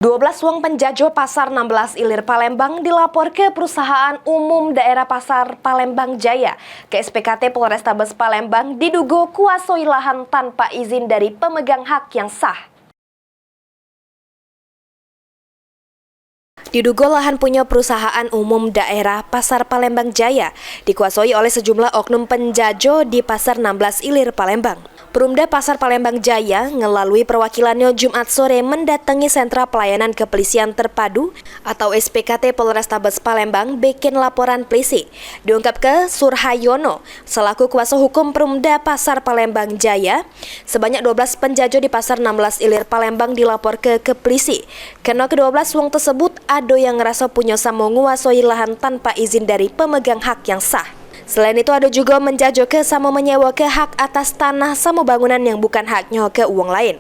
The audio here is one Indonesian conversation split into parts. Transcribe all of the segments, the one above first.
12 uang penjajah Pasar 16 Ilir Palembang dilapor ke Perusahaan Umum Daerah Pasar Palembang Jaya ke SPKT Polrestabes Palembang diduga kuasoi lahan tanpa izin dari pemegang hak yang sah. Diduga lahan punya Perusahaan Umum Daerah Pasar Palembang Jaya dikuasai oleh sejumlah oknum penjajo di Pasar 16 Ilir Palembang. Perumda Pasar Palembang Jaya melalui perwakilannya Jumat sore mendatangi Sentra Pelayanan Kepolisian Terpadu atau SPKT Polrestabes Palembang bikin laporan polisi. Diungkap ke Surhayono selaku kuasa hukum Perumda Pasar Palembang Jaya, sebanyak 12 penjajo di Pasar 16 Ilir Palembang dilapor ke polisi. Karena ke-12 wong tersebut ada yang ngerasa punya sama menguasai lahan tanpa izin dari pemegang hak yang sah. Selain itu ada juga menjajo ke sama menyewa ke hak atas tanah sama bangunan yang bukan haknya ke uang lain.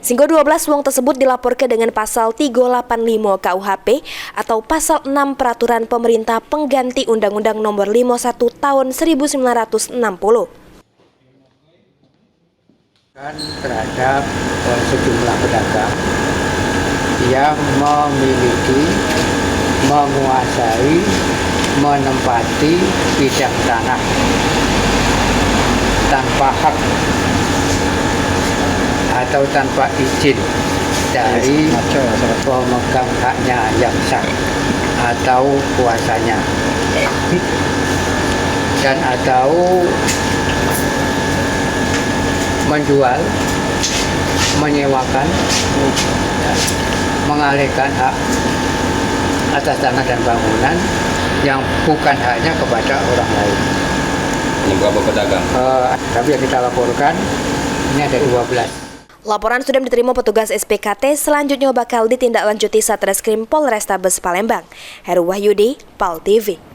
Sehingga 12 uang tersebut dilaporkan dengan pasal 385 KUHP atau pasal 6 Peraturan Pemerintah Pengganti Undang-Undang Nomor 51 Tahun 1960. Terhadap sejumlah pedagang yang memiliki, menguasai, menempati bidang tanah tanpa hak atau tanpa izin dari pemegang haknya yang sah atau kuasanya, dan atau menjual, menyewakan, mengalihkan hak atas tanah dan bangunan yang bukan haknya kepada orang lain. Ini berapa pedagang? Tapi yang kita laporkan ini ada 12. Laporan sudah diterima petugas SPKT, selanjutnya bakal ditindaklanjuti Satreskrim Polrestabes Palembang. Heru Wahyudi, PAL TV.